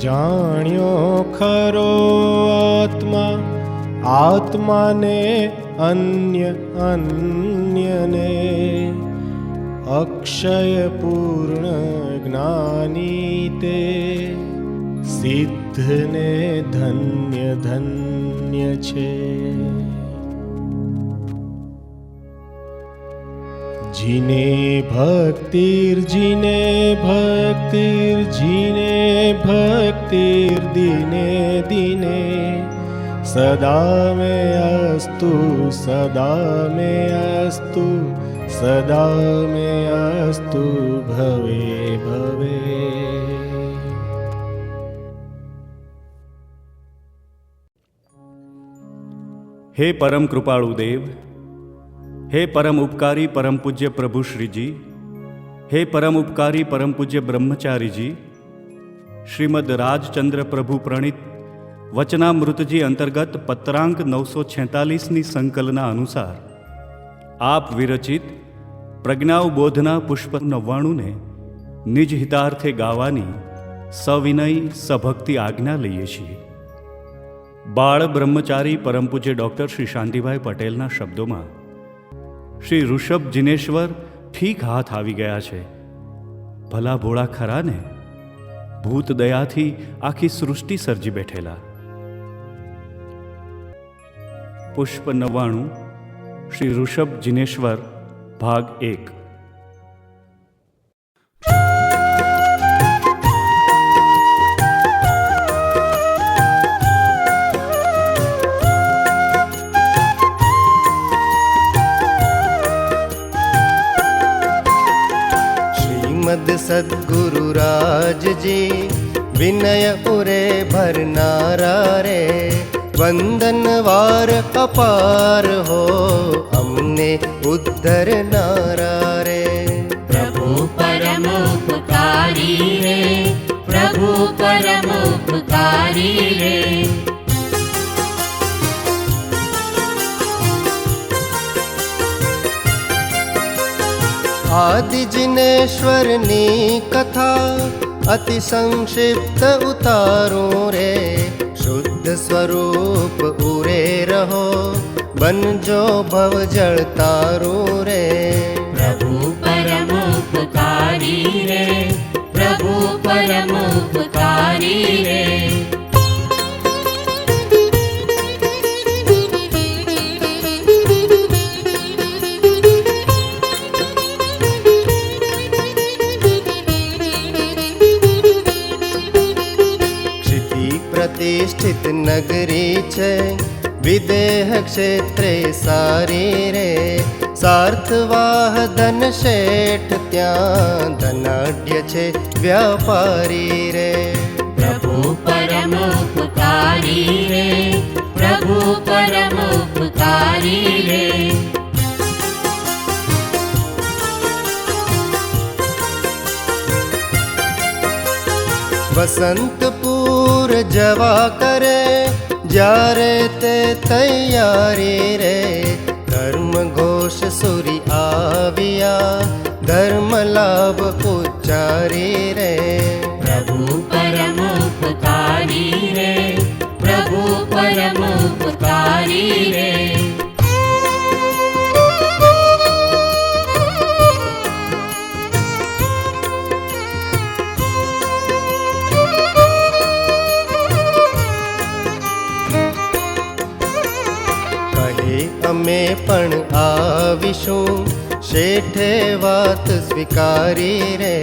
જાણ્યો ખરો આત્મા, આત્માને અન્ય અન્યને, અક્ષય પૂર્ણ જ્ઞાની તે, સિદ્ધને ધન્ય ધન્ય છે. જીને ભક્તિર જીને ભક્તિર જીને ભક્તિર દિને દિને, સદા મે અસ્તુ સદા મે અસ્તુ સદા મે અસ્તુ ભવે ભવે. હે પરમ કૃપાળુ દેવ, હે પરમ ઉપકારી પરમ પૂજ્ય પ્રભુ શ્રીજી, હે પરમ ઉપકારી પરમ પૂજ્ય બ્રહ્મચારીજી, શ્રીમદ રાજચંદ્ર પ્રભુ પ્રણીત વચનામૃતજી અંતર્ગત પત્રાંક 946ની સંકલના અનુસાર આપ વિરચિત પ્રજ્ઞાવબોધના પુષ્પ 99ને નિજ હિતાર્થે ગાવાની સવિનય સભક્તિ આજ્ઞા લઈએ છીએ. બાળ બ્રહ્મચારી પરમ પૂજ્ય ડૉક્ટર શ્રી શાંતિભાઈ પટેલના શબ્દોમાં શ્રી ઋષભ જિનેશ્વર ઠીક હાથ આવી ગયા છે. ભલા ભોળા ખરા ને, ભૂત દયાથી આખી સૃષ્ટિ સર્જી બેઠેલા. પુષ્પ 99 શ્રી ઋષભ જિનેશ્વર ભાગ 1. सद्गुरु राज जी विनय उरे भरनारा रे, वंदन वार अपार हो हमने उद्धरनारा रे. प्रभु परम उपकारी रे, प्रभु परम उपकारी रे. आदि जिनेश्वरनी कथा अति संक्षिप्त उतारूं रे, शुद्ध स्वरूप उरे रहो बन जो भव जल तारूं रे. प्रभु परम उपकारी रे, प्रभु परम उपकारी रे. प्रतिष्ठित नगरी छे विदेह क्षेत्रे सारी रे, सार्थवाह धन शेठ त्या धनाढ्य छे व्यापारी रे. प्रभु परम उपकारी रे, प्रभु परम उपकारी रे. वसंतपुर जवा करे जारे ते तैयारी रे, धर्म घोष सुरी आविया धर्म लाभ उच्चारी रे. प्रभु परम उपकारी रे, प्रभु परम उपकारी रे. અમે પણ આવીશું શેઠે વાત સ્વીકારી રે,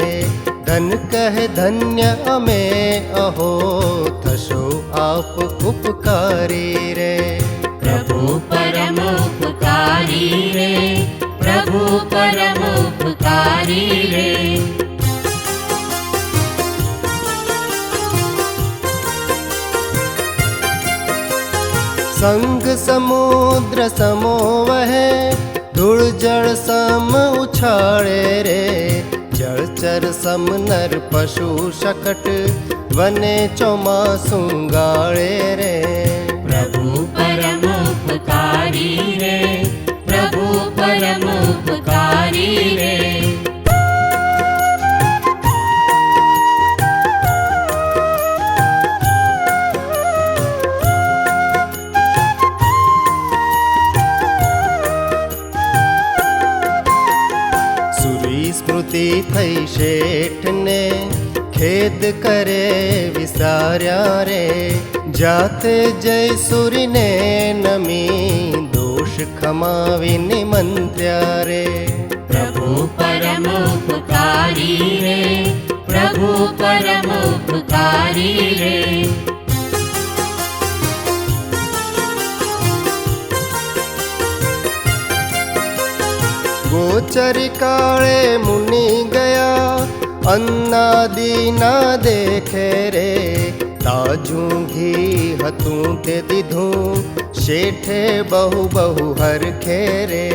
ધન કહે ધન્ય અમે અહો થશો આપ ઉપકારી રે. प्रभु परम उपकारी रे, प्रभु परम उपकारी रे. संग समुद्र समो वहे धूल जल सम उछाळे रे, जलचर सम नर पशु शकट वने चौमासु गाळे रे. प्रभु परम उपकारी रे, प्रभु परम उपकारी रे. સ્મૃતિ થઈ શેઠને ખેદ કરે વિસાર્યા રે જાતે જય સૂરીને નમી દોષ ખમાવી નિમંત્ર્યા રે પ્રભુ પરમ ઉપકારી રે પ્રભુ પરમ ઉપકારી રે ગોચરી કાળે મુનિ ગયા અન્નાદિ ના દેખે રે તાજું ઘી હતું તે દીધું શેઠે બહુ બહુ હરખે રે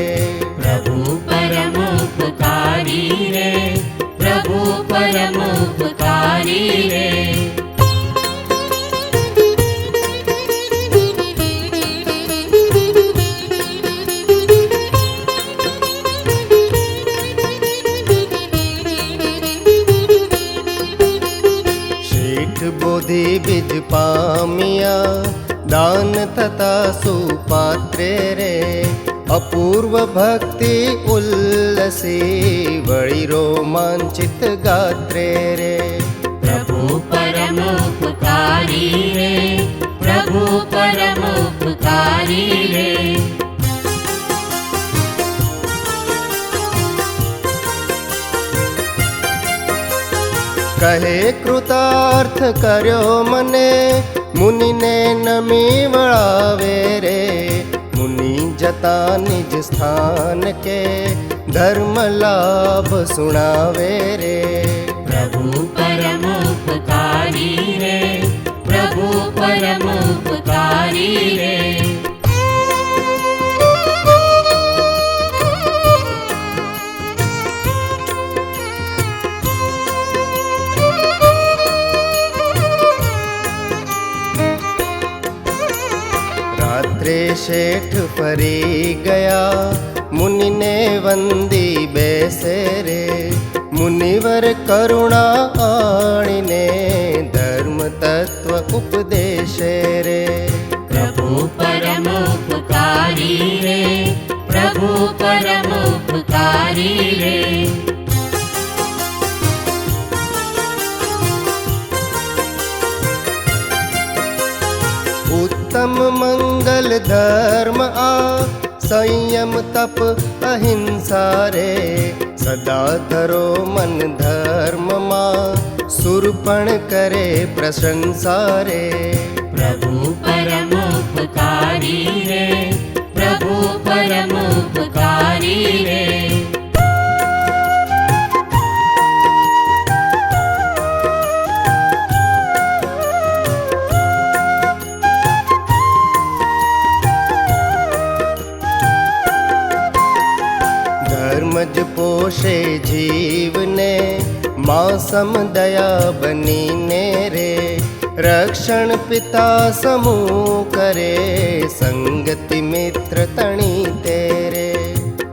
પ્રભુ પરમ ઉપકારી રે પ્રભુ પરમ ઉપકારી રે બોધિ બીજ પામ્યા દાન થતા સુપાત્રે રે અપૂર્વ ભક્તિ ઉલ્લસી વળી રોમાંચિત ગાત્રે રે પ્રભુ પરમ ઉપકારી રે પ્રભુ પરમ ઉપકારી રે કહે કૃતાર્થ કર્યો મને મુનિને નમી વળાવે રે મુનિ જતા નિજ સ્થાન કે ધર્મ લાભ સુણાવે રે પ્રભુ પરમ ઉપકારી રે પ્રભુ પરમ ઉપકારી રે રાત્રે શેઠ ફરી ગયા મુનિને વંદી બેસે રે મુનિવર કરુણા આણીને ધર્મ તત્વ ઉપદેશે રે પ્રભુ પરમ ઉપકારી રે પ્રભુ પરમ ઉપકારી રે ઉત્તમ મંગલ ધર્મ આ સંયમ તપ અહિંસા રે સદા ધરો મન ધર્મમાં સુરપણ કરે પ્રશંસા રે પ્રભુ પરમ ઉપકારી રે પ્રભુ પરમ ઉપકારી રે ધર્મ જ પોષે જીવને મા સમદયા બનીને રે રક્ષણ પિતા સમૂહ કરે સંગતિ મિત્ર તણી તેરે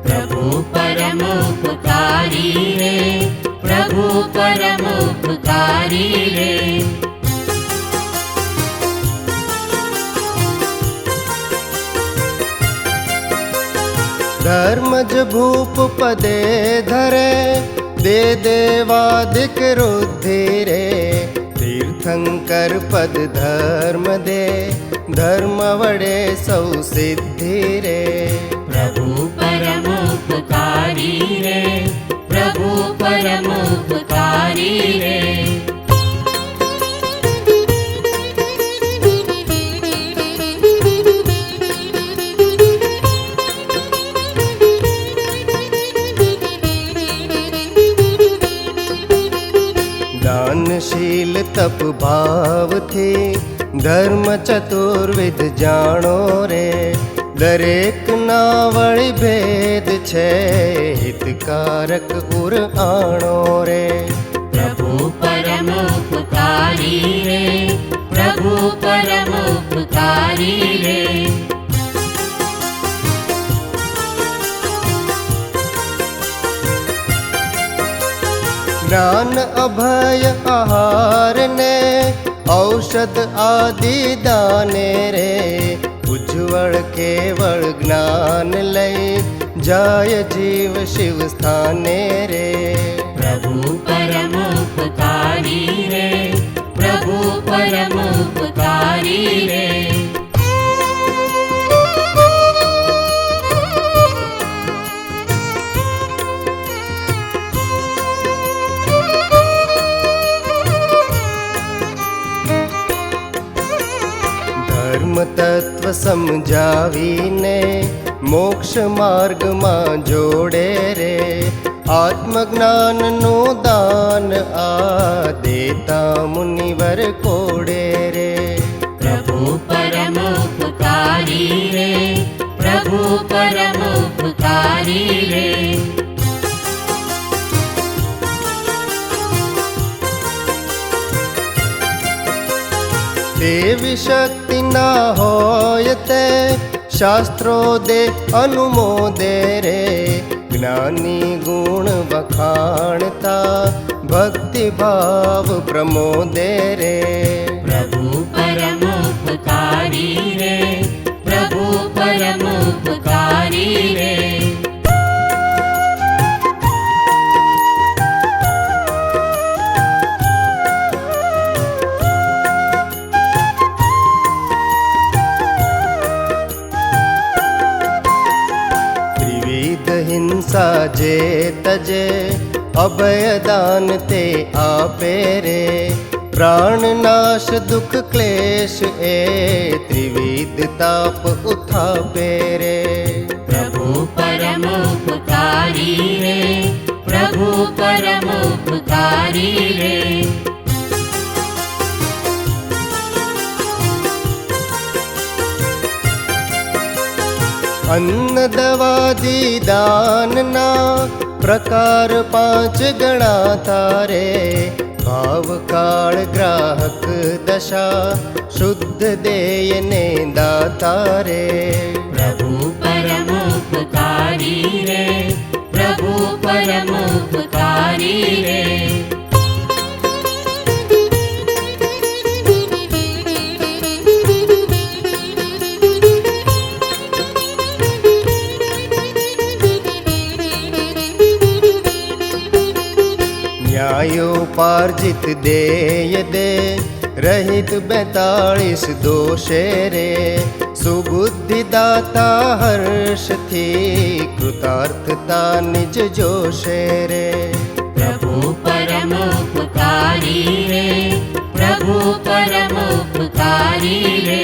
પ્રભુ પરમ ઉપકારી રે પ્રભુ પરમ ઉપકારી રે ધર્મ જ ભૂપ પદે ધરે દે દેવાદિક રુદ્ધિ રે તીર્થંકર પદ ધર્મ દે ધર્મ વડે સૌ સિદ્ધિ રે પ્રભુ પરમ ઉપકારી રે પ્રભુ પરમ ઉપકારી રે દાનશીલ તપ ભાવથી ધર્મ ચતુર્વિધ જાણો રે દરેક ના વળી ભેદ છે હિતકારક ઉર આણો રે પ્રભુ પરમ ઉપકારી રે પ્રભુ પરમ ઉપકારી રે જ્ઞાન અભય આહાર ને ઔષધ આદિ દાને રે ઉજ્જવળ કેવળ જ્ઞાન લઈ જાય જીવ શિવ સ્થાને રે તત્વ સમજાવીને મોક્ષ માર્ગમાં જોડે રે. આત્મજ્ઞાનનું દાન આ દેતા મુનિવર કોડે રે. પ્રભુ પરમ ઉપકારી રે, પ્રભુ પરમ ઉપકારી રે. દેવી શક્તિ ના હોય તે શાસ્ત્રો દે અનુમોદે રે. જ્ઞાની ગુણ વખાણતા ભક્તિ ભાવ પ્રમોદે રે. પ્રભુ પરમ ઉપકારી રે, પ્રભુ પરમ ઉપકારી રે. હિંસા જે તજે અભયદાન તે આપે રે. પ્રાણનાશ દુઃખ ક્લેશ એ ત્રિવિધ તાપ ઉથાપે રે. પ્રભુ પરમ ઉપકારી રે, પ્રભુ પરમ ઉપકારી રે. અન્ન દવાદી દાનના પ્રકાર 5 ગણાતા રે. ભાવ કાળ ગ્રાહક દશા શુદ્ધ દેયને દાતા રે. પ્રભુ પરમ ઉપકારી રે, પ્રભુ પરમ ઉપકારી રે. ન્યાયોપાર્જિત દેય દે રહિત 42 દોષે રે. સુબુદ્ધિ દાતા હર્ષથી કૃતાર્થતા નિજ જોશે રે. પ્રભુ પરમ ઉપકારી રે, પ્રભુ પરમ ઉપકારી રે.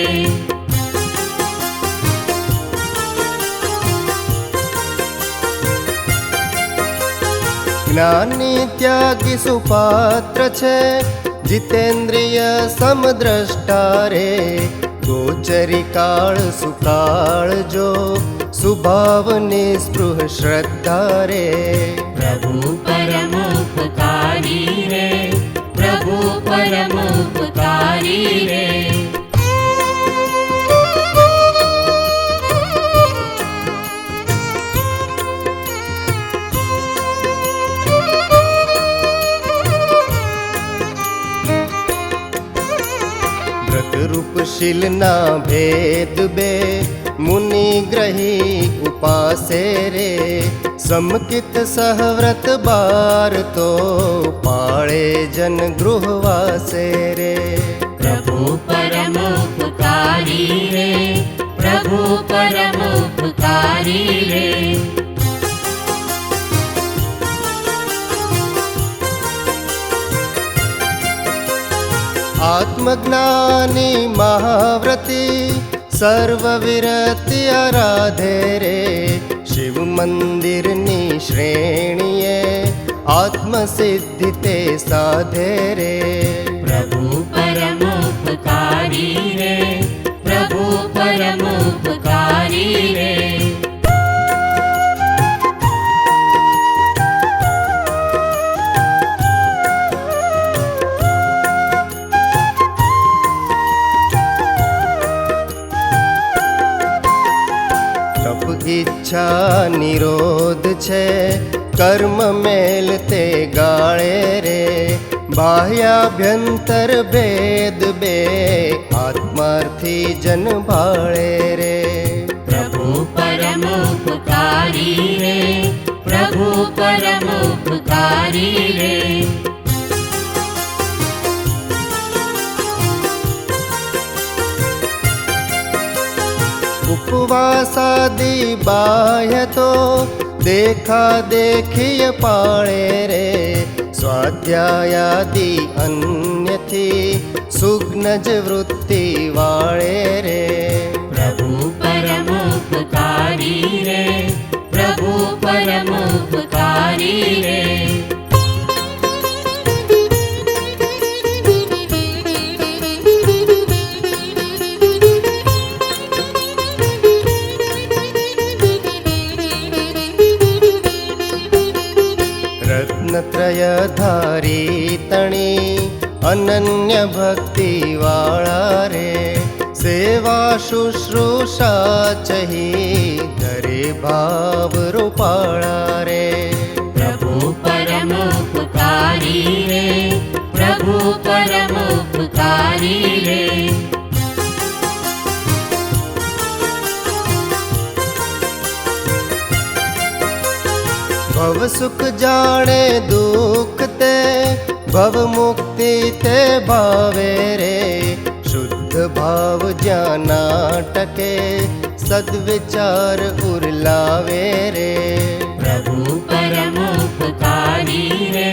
જ્ઞાની ત્યાગી સુપાત્ર છે જીતેન્દ્રિય સમદ્રષ્ટા રે. ગોચરી કાળ સુકાળ જો સુભાવ નિસ્પૃહ શ્રદ્ધા રે. પ્રભુ પરમ ઉપકારી રે, પ્રભુ પરમ ઉપકારી રે. રૂપશીલના ભેદ બે મુનિ ગ્રહી ઉપાસે રે. સમકિત સહવ્રત બાર તો પાળે જન ગૃહવાસે રે. પ્રભુ પરમ ઉપકારી રે, પ્રભુ પરમ ઉપકારી રે. આત્મજ્ઞાની મહાવ્રતી સર્વ વિરતિ આરાધે રે. શિવ મંદિરની શ્રેણીએ આત્મસિદ્ધિ તે સાધે રે. પ્રભુ પરમ ઉપકારી રે, પ્રભુ પરમ ઉપકારી રે. ઈચ્છા નિરોધ છે કર્મ મેલ તે ગાળે રે. બાહ્યાભ્યંતર ભેદ બે આત્માર્થી જન ભાળે રે. પ્રભુ પરમ ઉપકારી રે, પ્રભુ પરમ ઉપકારી રે. ઉપવાસાદી બાહ્ય તો દેખા દેખીય પાળે રે. સ્વાધ્યાયાદિ અન્ય પુણ્યથી સુગ્નજ વૃત્તિ વાળે રે. પ્રભુ પરમોપકારી રે, પ્રભુ પરમોપકારી રે. રત્નત્રયધારી તણી અનન્ય ભક્તિ વાળા રે. સેવા શુશ્રૂષા ચહી ધરે ભાવ રૂપાળા રે. પ્રભુ પરમોપકારી રે, પ્રભુ પરમોપકારી રે. ભવ સુખ જાણે દુઃખ તે, ભવ મુક્તિ તે ભાવે રે. શુદ્ધ ભાવ જ્યાં નાટકે, સદવિચાર ઉરલાવે રે. પ્રભુ પરમોપકારી રે,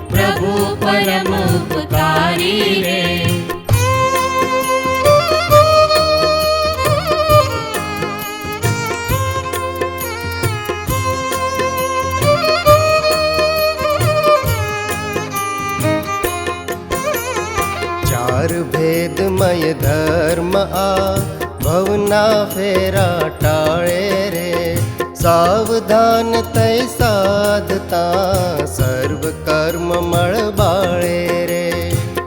પ્રભુ પરમોપકારી રે. ચાર ભેદમય ધર્મ આ ભવના ફેરા ટાળે રે. સાવધાન તૈ સાધતા સર્વ કર્મ મળ બાળે રે.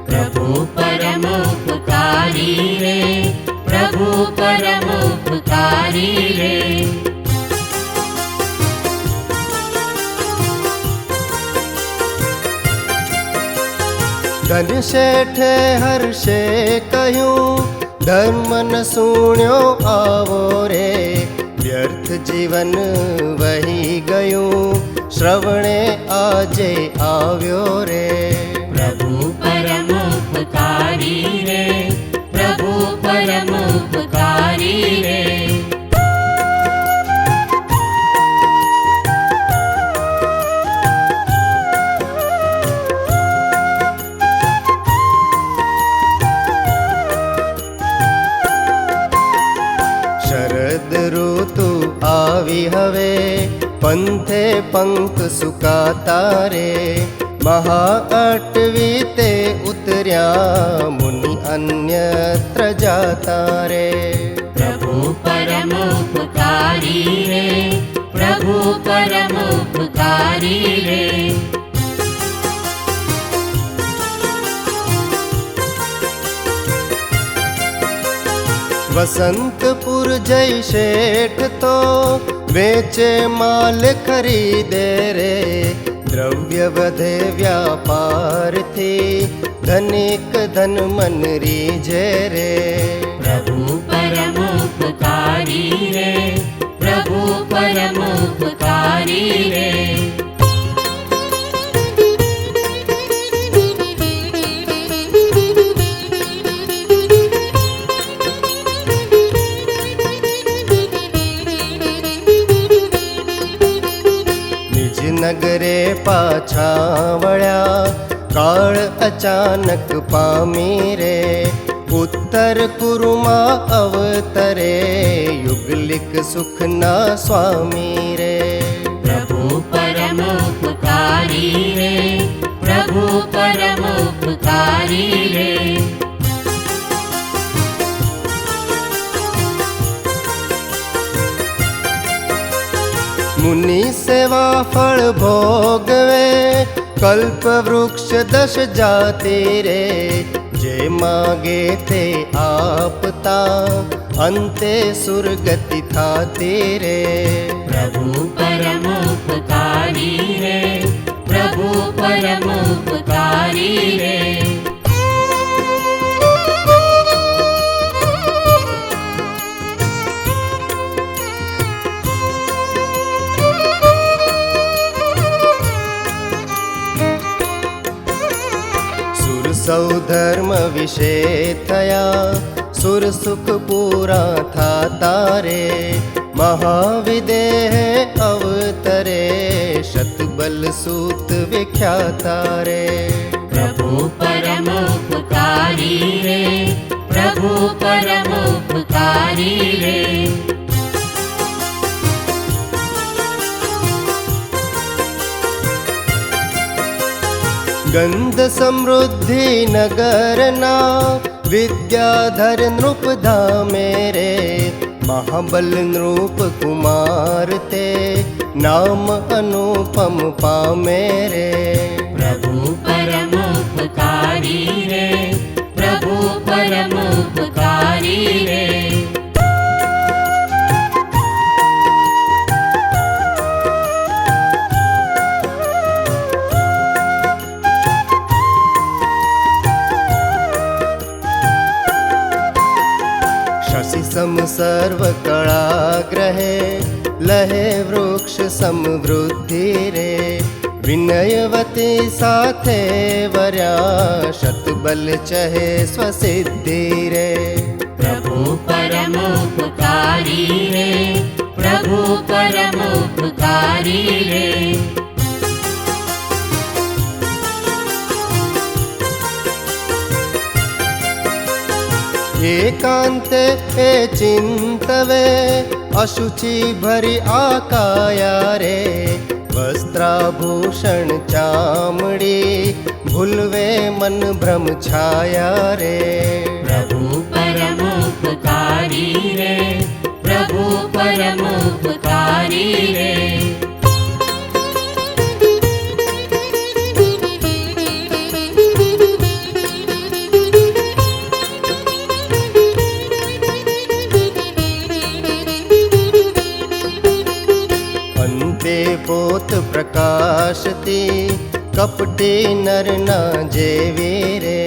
પ્રભુ પરમોપકારી રે, પ્રભુ પરમોપકારી રે. ધન શેઠે હર્ષે કહ્યું, ધર્મ ન સુણ્યો આવો રે. વ્યર્થ જીવન વહી ગયું, શ્રવણે આજે આવ્યો રે. પ્રભુ પરમોપકારી રે, પ્રભુ પરમોપકારી રે. શરદ ઋતુ આવી હવે, પંથે પંખ સુકાતા રે. મહાઅટવી તે ઉતર્યા, મુનિ અન્યત્ર જાતા રે. પ્રભુ પરમોપકારી રે, પ્રભુ પરમોપકારી રે. વસંતપુર જય શેઠ તો વેચે માલ ખરીદે રે. દ્રવ્ય વધે વ્યાપારથી, ધનિક ધન મન રીઝે રે. પ્રભુ પરમોપકારી રે, પ્રભુ પરમોપકારી રે. નગરે પાછા વળ્યા, કાળ અચાનક પામી રે. ઉત્તર કુરુમાં અવતરે, યુગલિક સુખના સ્વામી રે. પ્રભુ પરમોપકારી રે, પ્રભુ પરમોપકારી રે. મુનિ સેવા ફળ ભોગવે, કલ્પ વૃક્ષ દશ જાતિ રે. જે માગે તે આપતા, અંતે સુરગતિ થાતી રે. પ્રભુ પરમોપકારી રે, પ્રભુ પરમોપકારી રે. સૌ ધર્મ વિશે થયા, સુર સુખ પૂરા થાતા રે. મહાવિદેહ અવતરે, શતબલ સૂત વિખ્યાતા રે. પ્રભુ પરમોપકારી रे प्रभु परम उपकारी रे। गंध समृद्धि नगरना विद्याधर नृप धामे रे महाबल नृप कुमार ते नाम अनुपम पामे रे। प्रभु परम उपकारी रे प्रभु परम उपकारी रे। शशि सम सर्व कला ग्रहे लहे वृक्ष समवृद्धि रे। विनयवती साथे वर्या शतबल चहे स्वसिद्धि रे। प्रभु परम उपकारी रे प्रभु परम उपकारी रे। एकांते ए चिंतवे अशुचि भरी आकाया रे। वस्त्राभूषण चामड़ी भूलवे मन भ्रम छाया रे। प्रभु परम उपकारी रे प्रभु परम उपकारी रे। अंते पोत प्रकाशती कपटी नर न जेवी रे।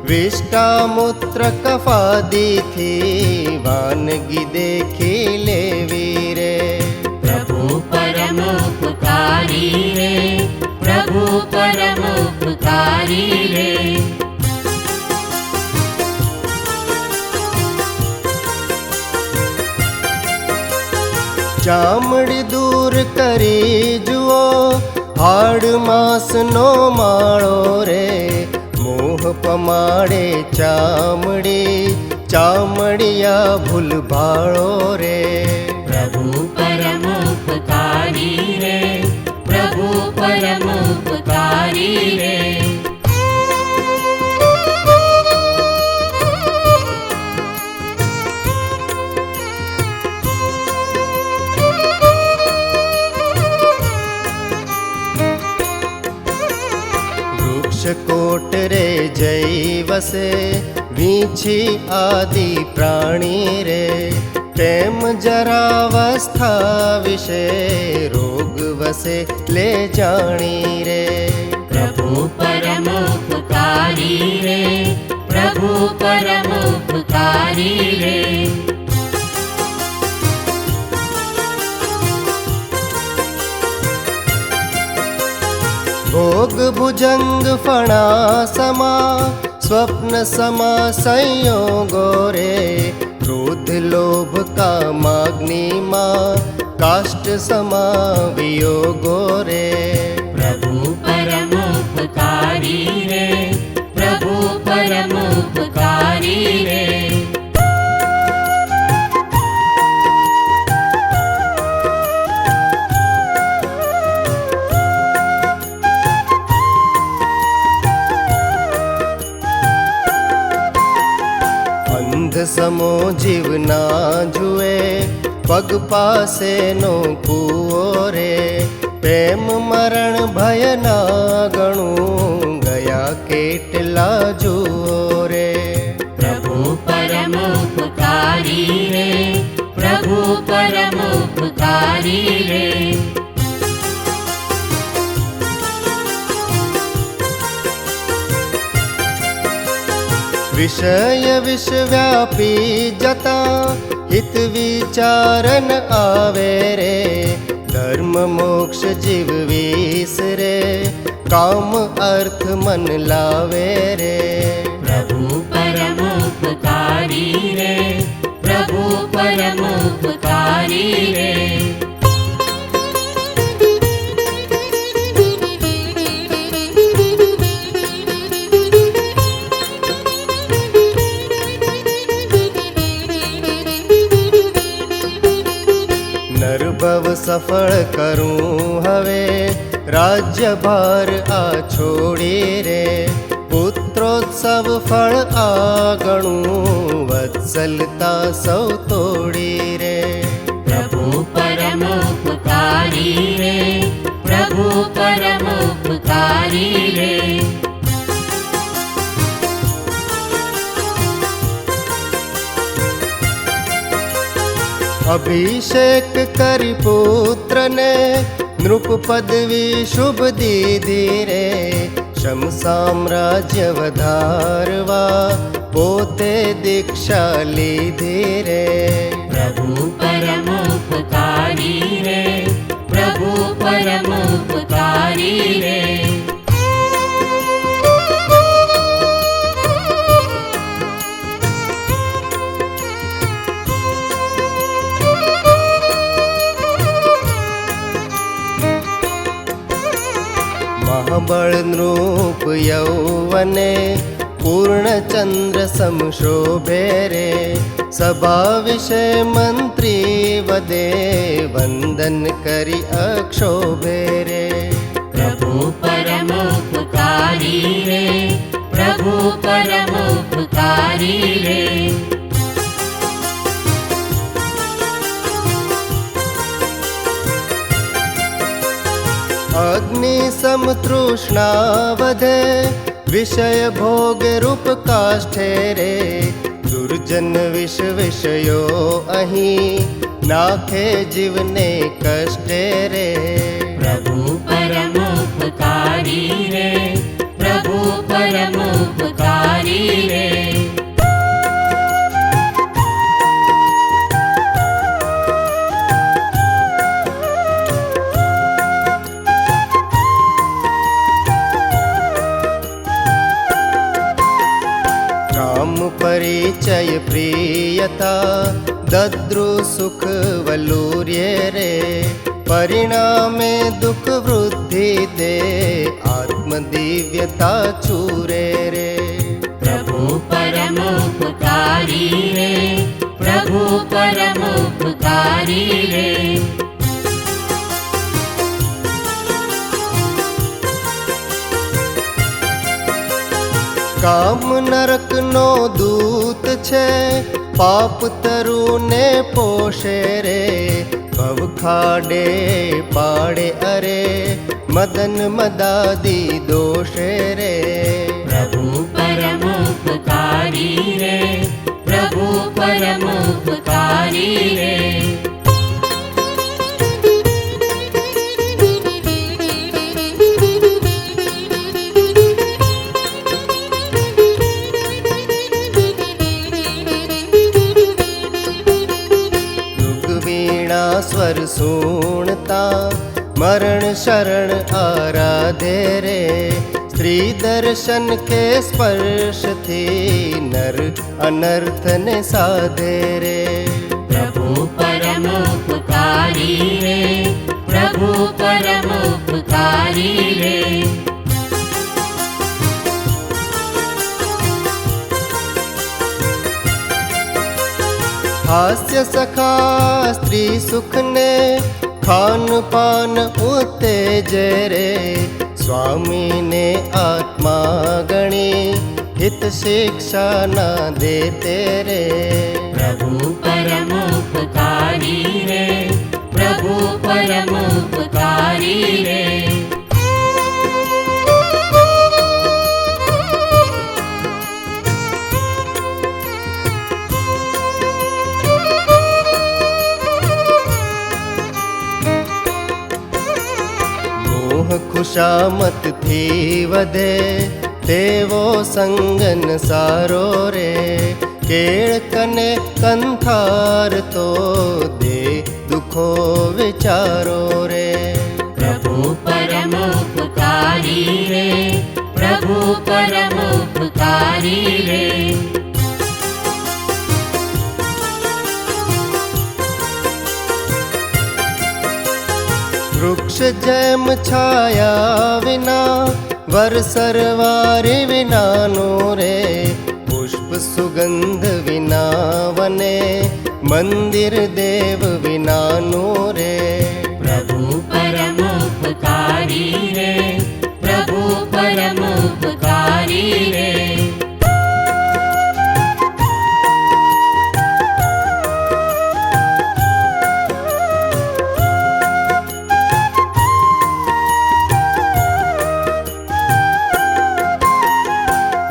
विष्टा मूत्र कफादी थी वानगी देखी लेवी रे। प्रभु परम उपकारी रे प्रभु परम उपकारी रे। चामड़ी दूर करी जुओ हाड़ मास नो माळो रे। मोह पमाड़े चामड़ी चामड़िया भूल भाड़ो रे। प्रभु परम उपकारी रे प्रभु परम उपकारी रे। कोट रे जय वसे वीछी आदि प्राणी रे। प्रेम जरावस्था विषे रोग वसे ले जानी रे। प्रभु परम उपकारी रे प्रभु परम उपकारी रे। भोग भुजंग फणा समा स्वप्न समा संयोगो रे। क्रोध लोभ कामाग्नि मा काष्ठ समा वियोगो रे। प्रभु परम उपकारी रे प्रभु परम उपकारी रे। अंध समो जीव ना जुए पग पासे नो कुओ रे। प्रेम मरण भय ना गणु गया केटला जुओ रे। प्रभु परम उपकारी रे प्रभु परम उपकारी रे। विषय विश्वव्यापी जता हित विचारन आवे रे। धर्म मोक्ष जीव विसरे काम अर्थ मन लावे रे। प्रभु परम उपकारी रे प्रभु परम उपकारी रे। સફળ કરું હવે રાજ્યભાર આ છોડી રે પુત્રોત્સવ ફળ આ ગણું વત્સલતા સૌ તોડી રે પ્રભુ પરમ ઉપકારી રે પ્રભુ પરમ ઉપકારી રે અભિષેક કરી પુત્રને નૃપ પદવી શુભ દીધી રે શમ સામ્રાજ્ય વધારવા પોતે દીક્ષા લીધી રે પ્રભુ પરમ ઉપકારી રે પ્રભુ પરમ ઉપકારી રે મહાબળ નૃપ યૌવને પૂર્ણચંદ્ર સમશોભે રે સભા વિશે મંત્રી વદે વંદન કરી અક્ષોભે રે પ્રભુ પરમ ઉપકારી રે પ્રભુ પરમ ઉપકારી રે અગ્નિ સમતૃષ્ણા વધે વિષય ભોગ રૂપ કાષ્ઠે રે દુર્જન વિષયો અહીં નાખે જીવને કષ્ટે રે પ્રભુ પરમ ઉપકારી રે પ્રભુ પરમ ઉપકારી રે રામ પરિચય પ્રિયતા દદ્રુ સુખ વલુર્ય રે પરિણામે દુઃખ વૃદ્ધિ દે આત્મદિવ્યતા ચૂરે રે પ્રભુ પરમ ઉપકારી રે પ્રભુ પરમ ઉપકારી રે કામ નરકનો દૂત છે પાપ તરુને પોષે રે ભવ ખાડે પાડે અરે મદન મદાદી દોષે રે પ્રભુ પરમ ઉપકારી રે પ્રભુ પરમ ઉપકારી રે સ્વર સુણતા મરણ શરણ આરાધે રે સ્ત્રી દર્શન કે સ્પર્શથી નર અનર્થને સાધે રે પ્રભુ પરમ ઉપકારી રે પ્રભુ પરમ ઉપકારી રે હાસ્ય સખા સ્ત્રી સુખને ખાન પાન ઉત્તેજે રે સ્વામીને આત્મા ગણી હિત શિક્ષા ના દેતે રે પ્રભુ પરમ ઉપકારી રે પ્રભુ પરમ ઉપકારી રે ખુશામતથી વધે તેવો સંગન સારો રે કેળ કને કંથાર તો દે દુખો વિચારો રે પ્રભુ પરમ ઉપકારી રે પ્રભુ પરમ ઉપકારી રે વૃક્ષ જેમ છાયા વિના વરસરવારે વિનાનો રે પુષ્પ સુગંધ વિના વને મંદિર દેવ વિનાનો રે उपकारी रे प्रभु परम उपकारी रे।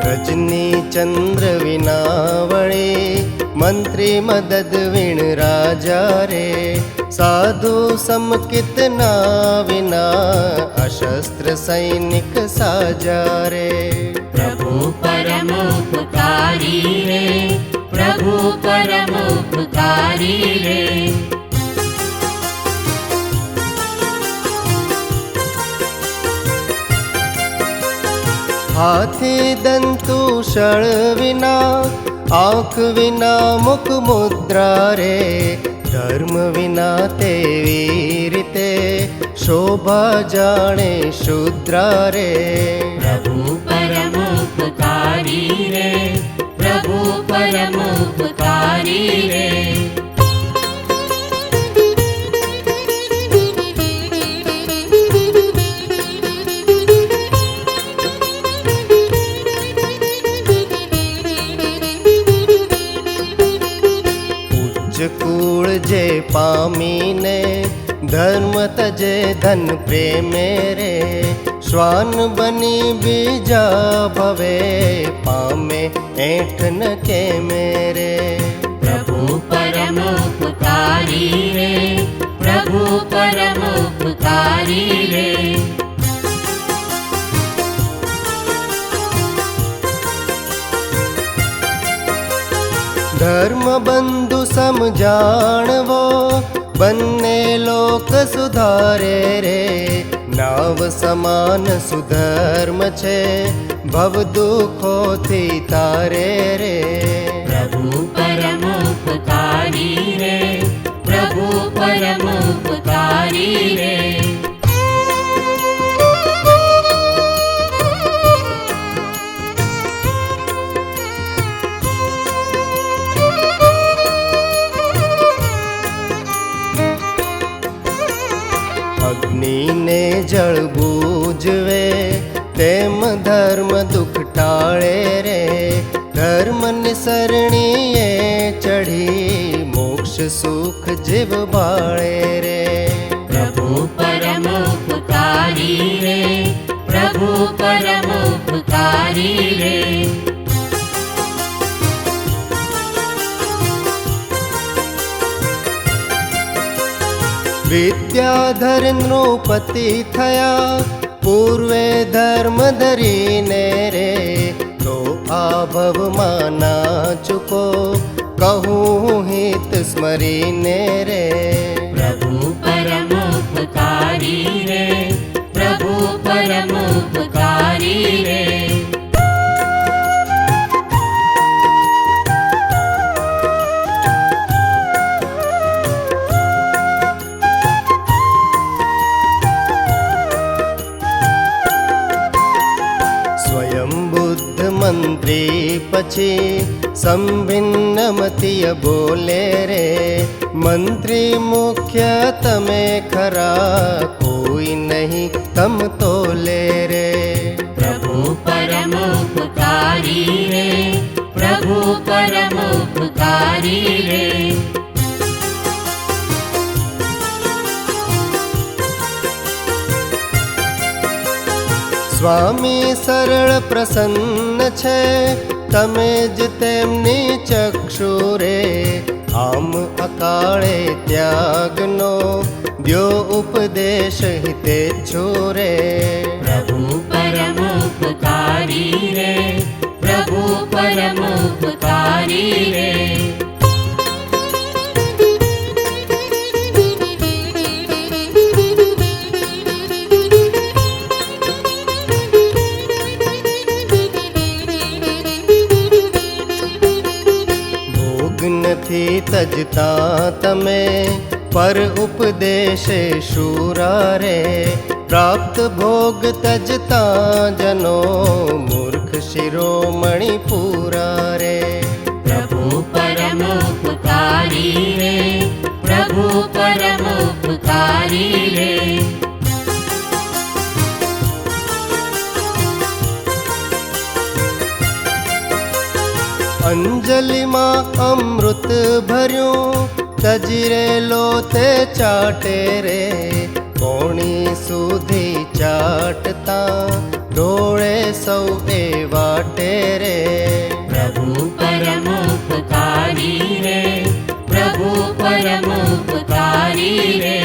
रजनी चंद्र विनावळे मंत्री मदद विण राजा रे साधु समकित ना विना अशस्त्र सैनिक साजा रे प्रभु परम उपकारी रे प्रभु परम उपकारी रे। हाथी दंतु शळ विना आंख विना मुख मुद्रा रे धर्म विना ते वीरते शोभा जाने शूद्रा रे प्रभु परम उपकारी रे प्रभु परम उपकारी रे। कूळ जे पामीने धर्म तजे धन प्रेमे रे श्वान बनी बीजा भवे पामे ऐठ न के मेरे प्रभु परम उपकारी रे प्रभु परम उपकारी रे। धर्म बंधु समजाणवो बन्ने लोक सुधारे रे नाव समान सुधर्म छे भव दुखो थी तारे रे प्रभु परम उपकारी रे प्रभु परम उपकारी रे। अग्नि ने जल बूझवे तेम धर्म दुख टाळे रे धर्म निसरणीए चढ़ी मोक्ष सुख जीव बाळे रे प्रभु परम उपकारी रे प्रभु परम उपकारी रे। विद्याधर नृपति थया पूर्वे धर्म धरीने रे तो आभव माना चुको कहूँ हित स्मरीने रे प्रभु परम उपकारी रे प्रभु परम उपकारी रे। स्वयं बुद्ध मंत्री पछी संभिन्न मतीय बोले रे मंत्री मुख्य तमे खरा कोई नहीं तम तोले रे प्रभु परम उपकारी रे प्रभु परम उपकारी रे। स्वामी सरल प्रसन्न छे तमे ज तेमनी चक्षु रे आम अकाळे त्यागनो द्यो उपदेश हिते छोरे प्रभु परम उपकारी रे प्रभु परम उपकारी रे। નથી તજતા તમે પર ઉપદેશે શૂરા રે પ્રાપ્ત ભોગ તજતા જનો મૂર્ખ શિરોમણી પૂરા રે प्रभु परम उपकारी रे प्रभु परम उपकारी रे। અંજલિમાં અમૃત ભર્યું તજીરે લો તે ચાટે રે કોણી સુધી ચાટતા ઢોળે સૌ એ વાટે રે પ્રભુ પરમોપકારી રે પ્રભુ પરમોપકારી રે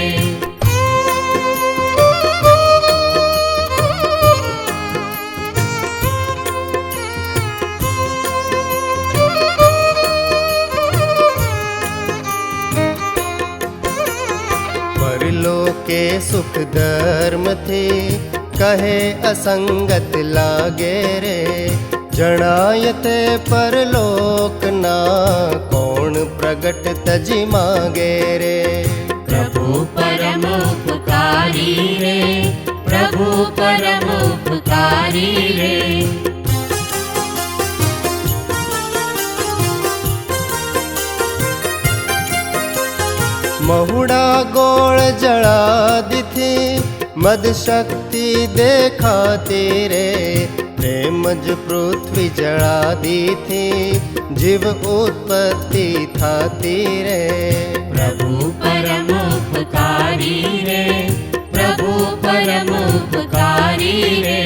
પરલોકે સુખ ધર્મથી કહે અસંગત લાગે રે જણાય તે પરલોકના કોણ પ્રગટ તજી માગે રે પ્રભુ પરમોપકારી રે પ્રભુ પરમોપકારી રે મહુડા ગોળ જળાદિથી મદ શક્તિ દેખાતી રે પ્રેમ જ પૃથ્વી જળાદિથી જીવ ઉત્પત્તિ થાતી રે પ્રભુ પરમોપકારી રે પ્રભુ પરમોપકારી રે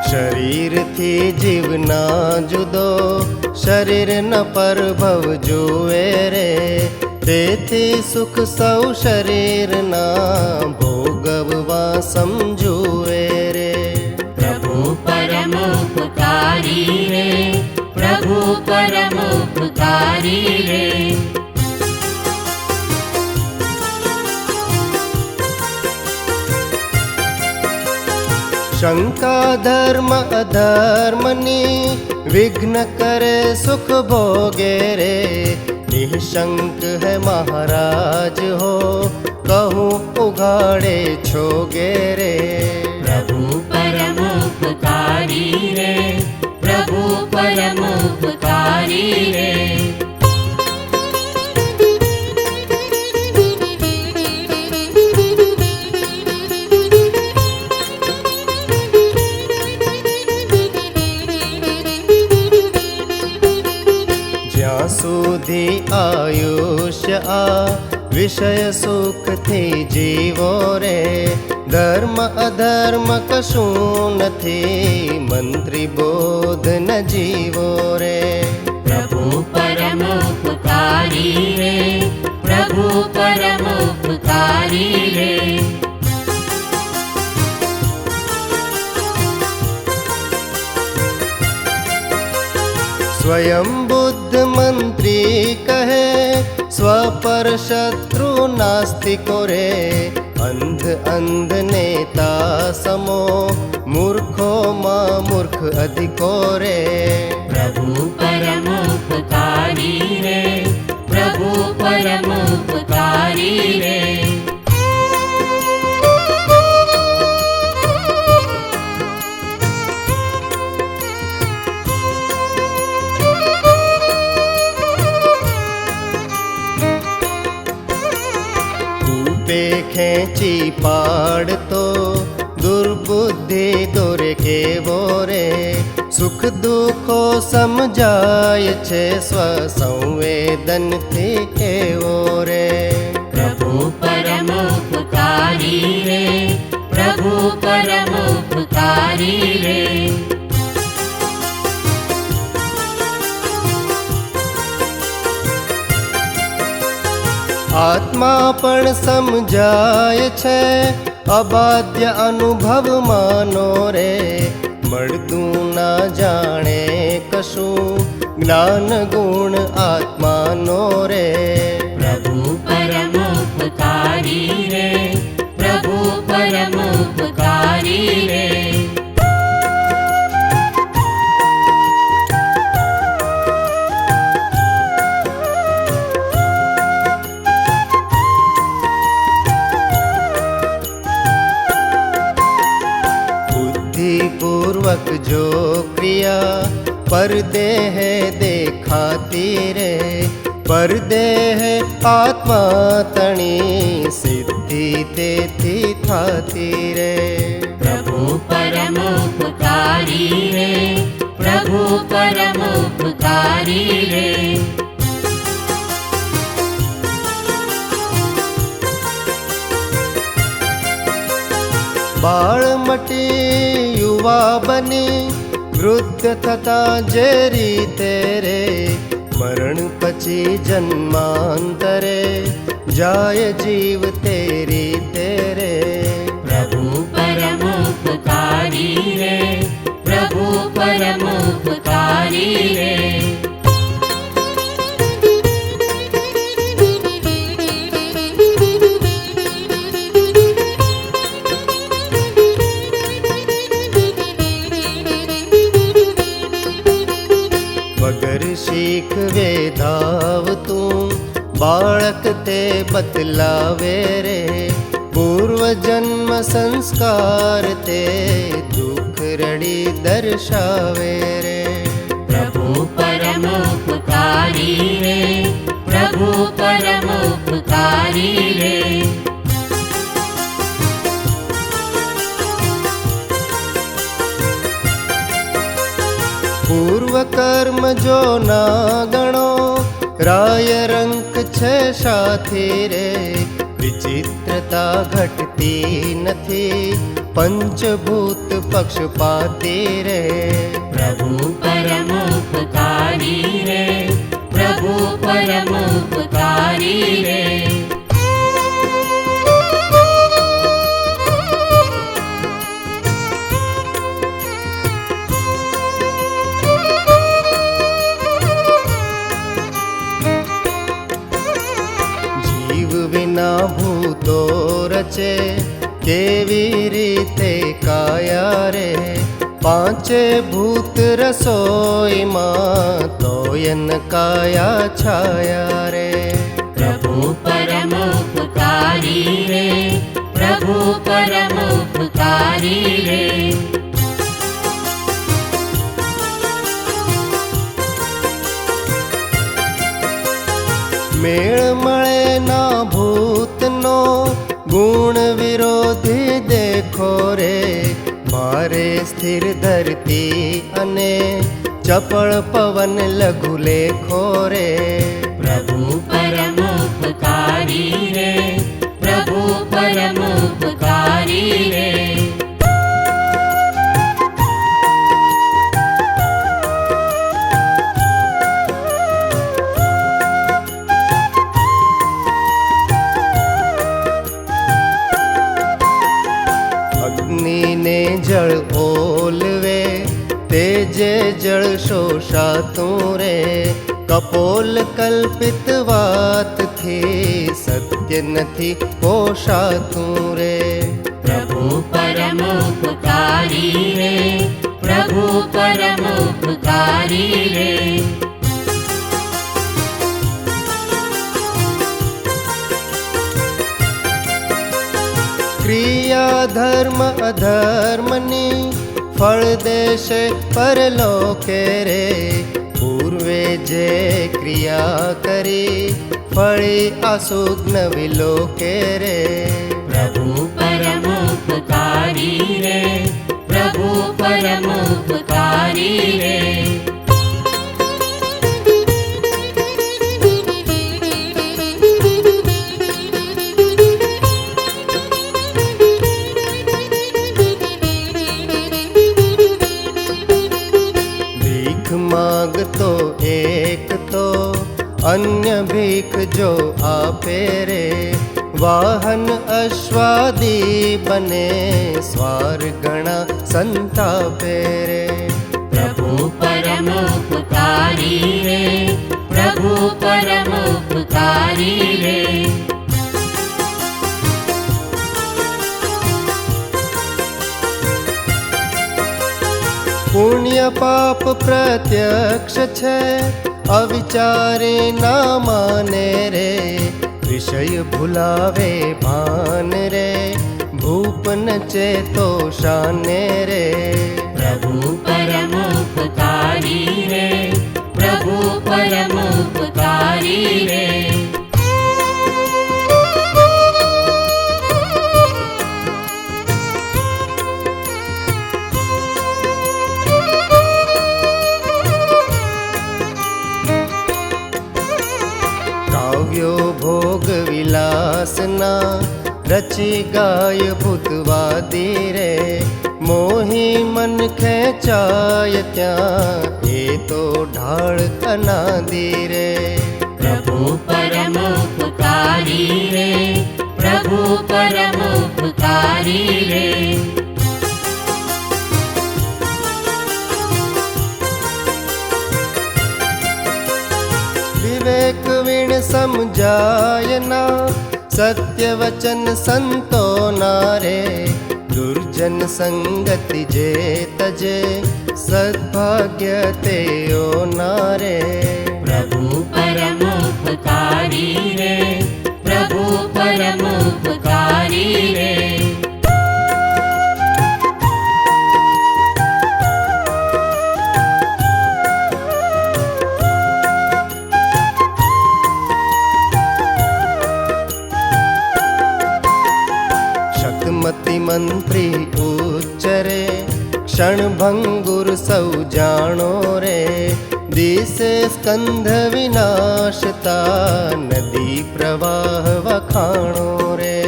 શરીરથી જીવ ના જુદો શરીર ન પરભવ જુએ રે તેથી સુખ સૌ શરીરના ભોગવવા સમજુએ રે પ્રભુ પરમોપકારી રે પ્રભુ પરમોપકારી રે શંકા ધર્મ અધર્મની વિઘ્ન કરે સુખ ભોગે રે નિઃશંક હૈ મહારાજ હો કહું ઉઘાડે છોગે રે પ્રભુ પરમોપકારી રે પ્રભુ પરમોપકારી રે જ્યાં સુધી આયુષ્ય આ વિષય સુખથી જીવો રે ધર્મ અધર્મ કશું નથી મંત્રી બોધ ન જીવો રે પ્રભુ પરમોપકારી રે પ્રભુ પરમોપકારી રે સ્વયં બુદ્ધ મંત્રી કહે સ્વપર શત્રુ નાસ્તિકો રે અંધ અંધ નેતા સમો મૂર્ખોમાં મૂર્ખ અધિકો રે પ્રભુ પરમોપકારી રે પ્રભુ પરમોપકારી રે पे ખેંચી પાડતો દુર્બુદ્ધિ દોરે કેવો રે સુખ દુઃખો સમજાય છે સ્વસંવેદનથી કેવો રે પ્રભુ પરમોપકારી રે પ્રભુ પરમોપકારી રે આત્મા પણ સમજાય છે અબાધ્ય અનુભવ માનો રે મળતું ના જાણે કશું જ્ઞાન ગુણ આત્માનો રે પ્રભુ પરમોપકારી રે પ્રભુ પરમોપકારી રે પૂર્વક જો ક્રિયા पर्दे है देखाती रे, पर्दे है आत्मा तणी सिद्धि तेथी थाती रे। प्रभु परम उपकारी रे, प्रभु परम उपकारी रे। बाळ मटी युवा बनी वृद्ध थता जे रीते रे, मरण पछी जन्मांतरे जाय जीव तेरी तेरे। प्रभु परम उपकारी रे, प्रभु परम उपकारी रे। वगर शीख वेधाव तू बाळक ते बतलावे रे, पूर्व जन्म संस्कार ते दुख रड़ी दर्शावे रे। प्रभु परम उपकारी रे, प्रभु परम उपकारी रे। पूर्व कर्म जो ना गणो राय रंक छे साथी रे, विचित्रता घटती नथी पंचभूत पक्षपाती रे। प्रभु परम उपकारी रे, प्रभु परम उपकारी रे। વિના ભૂતો રચે કેવી રીતે કાયા રે, પાંચે ભૂત રસોઈમાં તોયન કાયા છાયા રે। प्रभु परम उपकारी रे, प्रभु परम उपकारी रे। મેળ મળે ના ભૂતનો ગુણ વિરોધી દેખો રે, મારે સ્થિર ધરતી અને ચપળ પવન લઘુ લેખો રે। प्रभु परम उपकारी रे, प्रभु परम उपकारी रे। અગ્નિ ને જળ ઓલવે તેજે જળ શોષાતું રે, કપોલ કલ્પિત વાત થી સત્ય નથી પોષાતું રે। प्रभु परम उपकारी रे, प्रभु परम उपकारी रे। ક્રિયા ધર્મ અધર્મની ફળ દેશે પરલોકે રે, પૂર્વે જે ક્રિયા કરી ફળી આસુગ્ન વિલોકે રે। प्रभु परम उपकारी रे, प्रभु परम उपकारी रे। ભીખ માગતો એક તો અન્ય ભીખ જો આપે રે, વાહન અશ્વાદી બને સ્વાર ગણા સંતાપે રે। प्रभु परम उपकारी रे, प्रभु परम उपकारी रे। પુણ્ય પાપ પ્રત્યક્ષ છે અવિચારે ના માને રે, વિષય ભૂલાવે ભાન રે, ભૂપ નચે તો શાને રે। प्रभु प्रभु परमोपकारी रे, प्रभु परमोपकारी रे। કાવ્યો ભોગ વિલાસના રચી ગાય ભૂતવાદી રે, મોહી મન ખેંચાય ત્યાં એ તો ઢાળ અનાદી રે। प्रभु परमोपकारी रे, प्रभु परमोपकारी रे। વિવેક વીણ સમજાય ના સત્ય વચન સંતો ના રે, દુર્જન સંગતિ જે તજે સદભાગ્ય તેઓ ના રે। प्रभु परमोपकारी रे, प्रभु परमोपकारी रे। शतमति मंत्री उच्चरे क्षण भंगुर सौ जाणो रे, दिसे स्कंध विनाशता नदी प्रवाह वखाणो रे।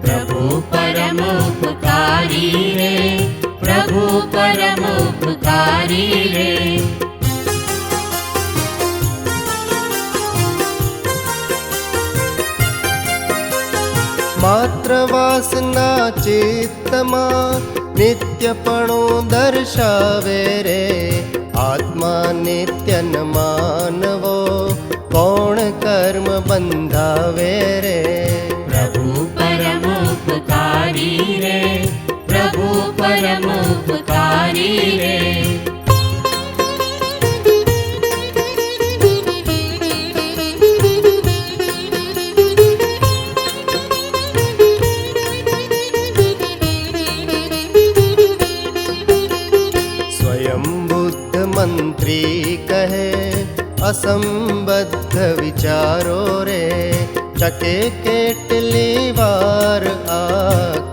प्रभु परमोपकारी रे, प्रभु परमोपकारी रे। मात्र वासना चित्तमा नित्यपणो दर्शावे रे, आत्मा नित्य न मानवो कोण कर्म बंधावे रे। प्रभु परमोपकारी रे, प्रभु परमोपकारी रे। स्वयं बुद्ध मंत्री कहे असंबद्ध विचारो रे, चके केटली वार आ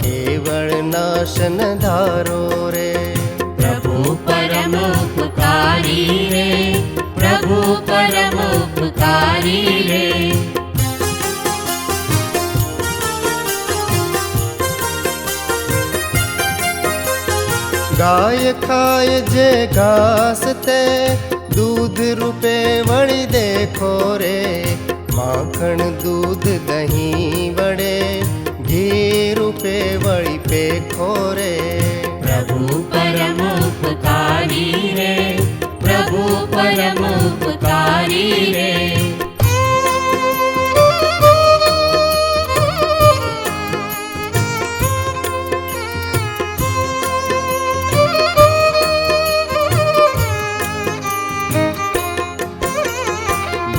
केवल नाशन धारो रे। प्रभु परमोपकारी रे, प्रभु परमोपकारी रे। गाय खाय जे घास ते दूध रूपे वड़ी देखो रे, माखण दूध दही वड़े घी रूपे वड़ी पेखो रे। प्रभु परमोपकारी रे, प्रभु परमोपकारी रे।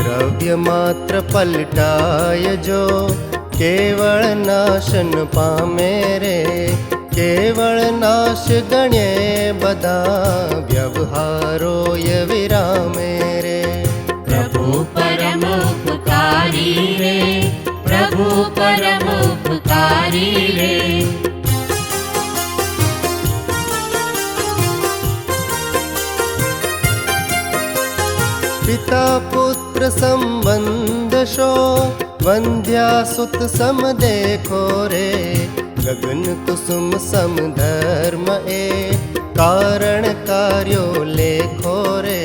द्रव्य मात्र पलटाय जो केवल नाशन पामे रे, केवल नाश गण्ये बधा व्यवहारो य विरामे रे। प्रभु परमोपकारी रे, प्रभु परमोपकारी रे। पिता पुत्र संबंध शो वंध्या सुत सम देखो रे, गगन कुसुम सम धर्म ए कारण कार्यो लेखो रे।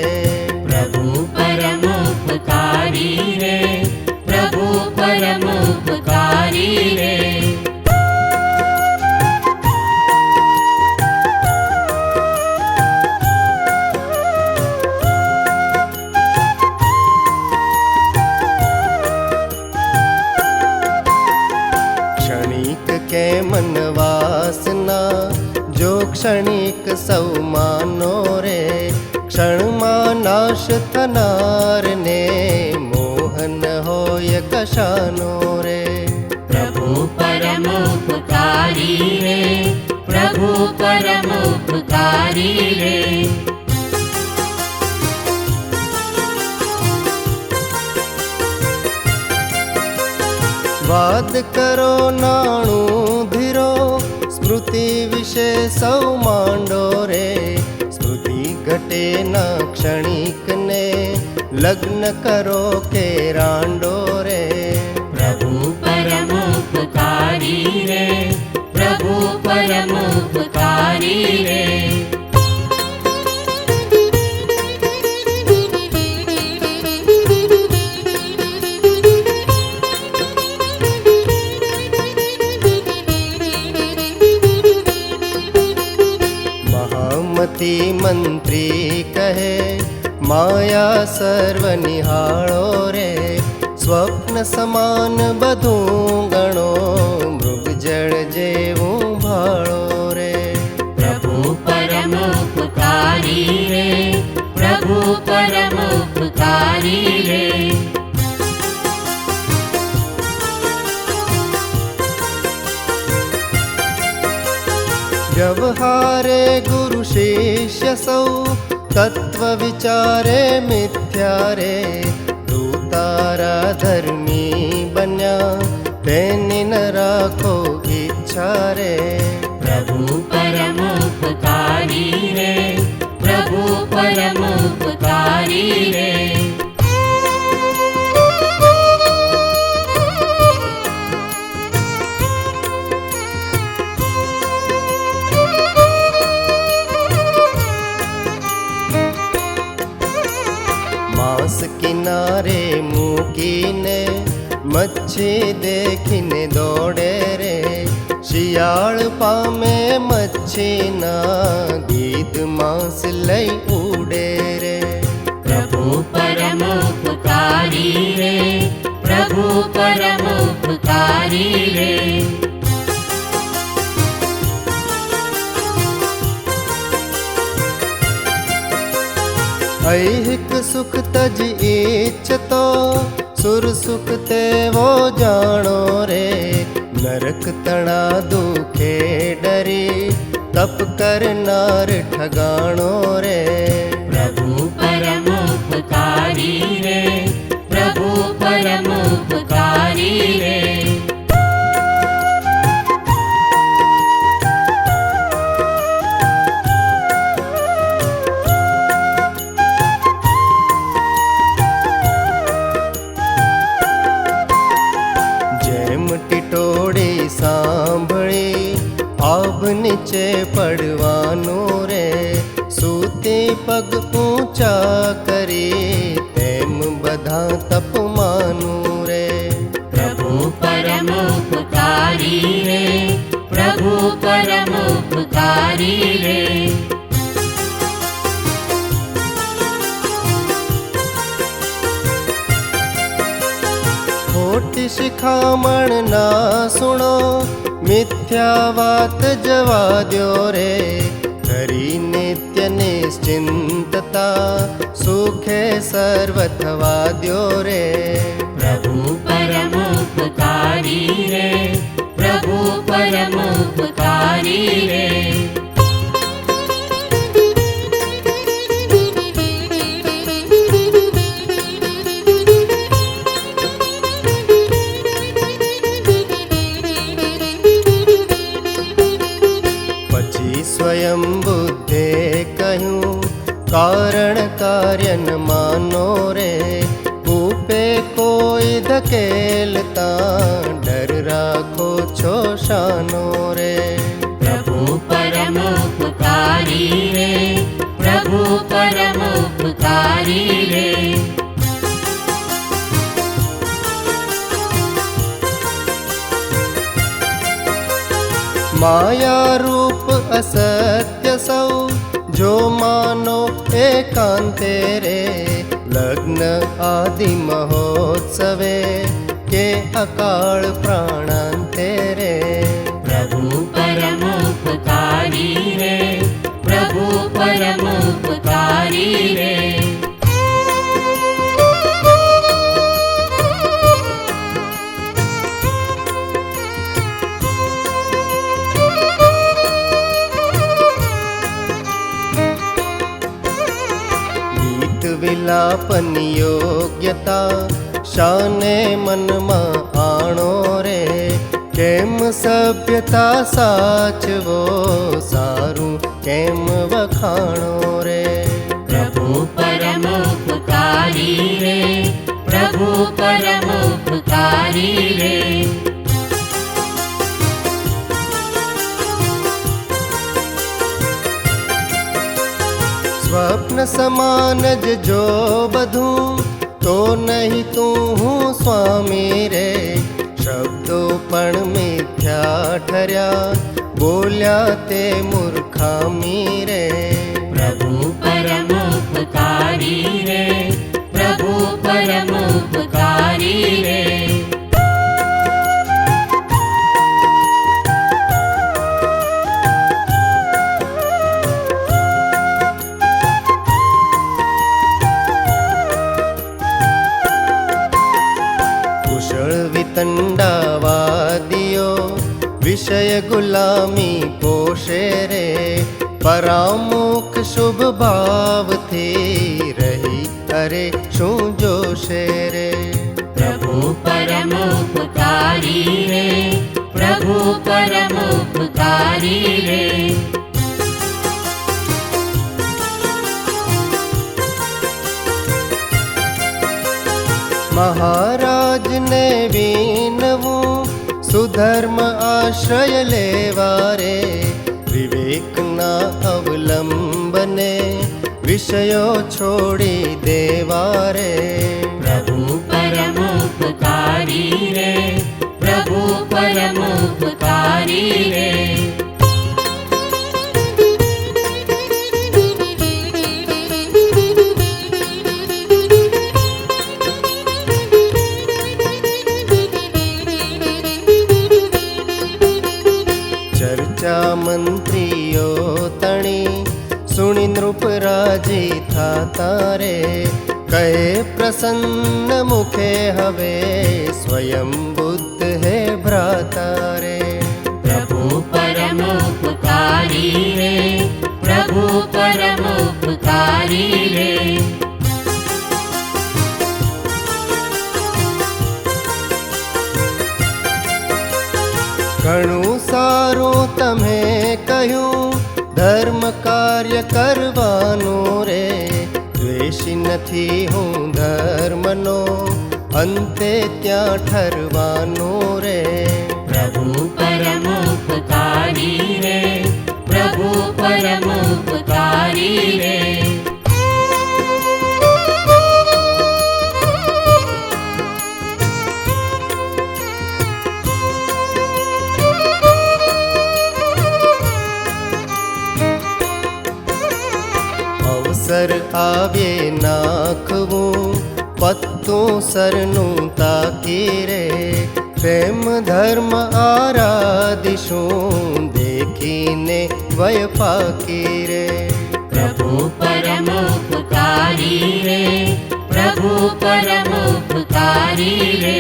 प्रभु परमोपकारी रे, प्रभु परमोपकारी रे। क्षणिक के मन वासना जो क्षणिक सौ मानो रे, क्षण मा नाश थनार ने मोहन होय कशानो रे। प्रभु परमोपकारी रे, प्रभु परम उपकारी रे। વાદ કરો નાણું ધીરો, સ્મૃતિ વિશે સૌ માંડો રે. સ્મૃતિ ઘટે ના ક્ષણિકને, લગ્ન કરો કે રાંડો રે. प्रभु परम उपकारी रे, प्रभु परम उपकारी रे। મહામતી મંત્રી કહે, માયા સર્વ નિહાળો રે. સ્વપ્ન સમાન બધું ગણો, મૃગજળ જેવું ભાળો રે. प्रभु परम उपकारी रे, प्रभु परम उपकारी रे। વ્યવહારે ગુરુ શિષ્ય સૌ, તત્વ વિચારે મિથ્યા રે. તું તારા ધર્મી બન્યા, તેની ન રાખો ઈચ્છા રે. प्रभु परम उपकारी रे, प्रभु परम उपकारी रे। માંસ કિનારે મૂકીને, મચ્છી દેખીને દોડે રે. શિયાળ પામે મચ્છીના, ગીધ માંસ લઈ ઉડે રે. प्रभु परम उपकारी रे, प्रभु परम उपकारी रे। ऐहिक सुख तज ઈચ્છતો, સુર સુખ તેવો જાણો રે. નરક તણા દુખે ડરી, તપ કરનાર ઠગાણો રે. प्रभु परम उपकारी रे, प्रभु परम उपकारी रे। જેમ ટીટોળી સાંભળી, આભ નીચે પડવાનું રે. સૂતી પગ ઊંચા કરી, તેમ બધા તપમાનું રે. प्रभु परम उपकारी रे, प्रभु परम उपकारी रे। ખોટી શિખામણ ના સુણો, મિથ્યા વાત જવા દ્યો રે. કરી નિત્ય નિશ્ચિંતતા, સુખે સર્વ થવા દ્યો રે. प्रभु परम उपकारी रे, प्रभु परम उपकारी रे। પછી સ્વયં બુદ્ધે કહ્યું, કારણ કાર્ય ન માનો રે. કૂપે કોઈ ધકેલતા, ડર રાખો છો શાનો રે. प्रभु परम उपकारी रे, प्रभु परम उपकारी रे। માયા રૂપ અસત્ય સૌ, જો માનો એકાંતે રે. લગ્ન આદિ મહોત્સવે, કે અકાળ પ્રાણાંતે રે. प्रभु परम उपकारी रे, प्रभु परम उपकारी रे। વિલાપન યોગ્યતા શાને મનમાં આણો રે. કેમ સભ્યતા સાચવો સારું કેમ વખાણો રે. પ્રભુ પરમ ઉપકારી રે, પ્રભુ પરમ ઉપકારી રે. સ્વપ્ન સમાન જ જો બધું તો નહીં તું હું સ્વામી રે. શબ્દો પણ મિથ્યા ઠર્યા બોલ્યા તે મૂર્ખામી રે. પ્રભુ પરમ ઉપકારી રે, પ્રભુ પરમ ઉપકારી રે. કુશળ વિતંડાવાદીઓ વિષય ગુલામી પોષે રે. પરામુખ શુભ ભાવથી રહી અરે શું જોશે રે. પ્રભુ પરમ ઉપકારી રે, પ્રભુ પરમ ઉપકારી રે. મહારાજને વિનવું સુધર્મ આશ્રય લેવા રે. વિવેકના અવલંબને વિષયો છોડી દેવા રે. પ્રભુ પરમ ઉપકારી રે, પ્રભુ પરમ ઉપકારી રે. ચર્ચા મંત્રીઓ તણી સુણી નૃપરાજી થાતા રે. કહે પ્રસન્ન મુખે હવે સ્વયં બુદ્ધ હે ભ્રાતા રે. પ્રભુ પરમ ઉપકારી રે, પ્રભુ પરમ ઉપકારી રે. ઘણું સારું તમે કહ્યું ધર્મ કાર્ય કરવાનું રે. દ્વેષી નથી હું ધર્મનો અંતે ત્યાં ઠરવાનું રે. પ્રભુ પરમ ઉપકારી રે, પ્રભુ પરમ ઉપકારી રે. અવસર આવે નાખવું પત્તું સરનું તાકી રે. પ્રેમ ધર્મ આરાધિશું દેખીને વય પાકી રે. પ્રભુ પરમ ઉપકારી રે, પ્રભુ પરમ ઉપકારી રે.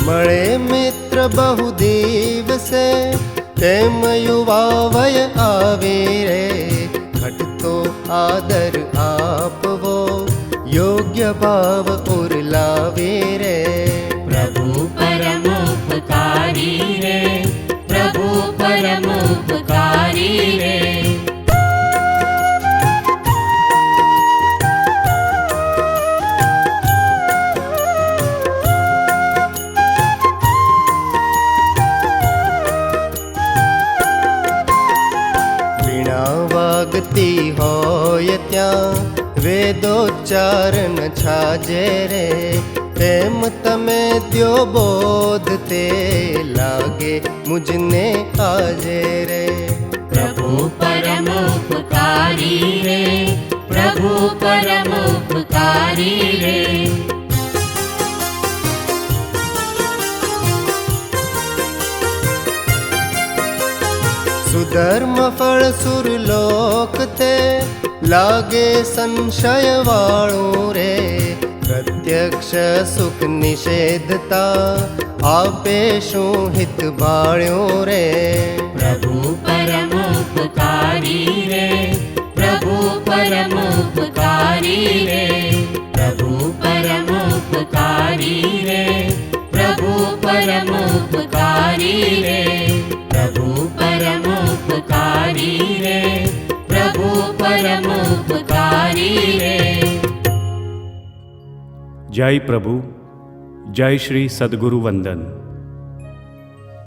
મળે મિત્ર બહુ દિવસે તેમ યુવા વય આવે રે. ઘટતો આદર આપવો યોગ્ય ભાવ ઉરલાવે રે. પ્રભુ પરમ ઉપકારી રે, પ્રભુ પરમ ઉપકારી રે. વાગતી હોય ત્યાં વેદોચ્ચારણ છાજે રે. તેમ તમે દ્યો બોધ તે લાગે મુજને આજે રે. પ્રભુ પરમ ઉપકારી રે, પ્રભુ પરમ ઉપકારી રે. સુધર્મ ફળ સુરલોક તે લાગે સંશય વાળું રે. પ્રત્યક્ષ સુખ નિષેધતા આપે શું હિત ભાળ્યું રે. रे प्रभु परम उपकारी रे प्रभु परम उपकारी रे प्रभु परम उपकारी रे प्रभु परम उपकारी रे। जय प्रभु, जय श्री सद्गुरु वंदन।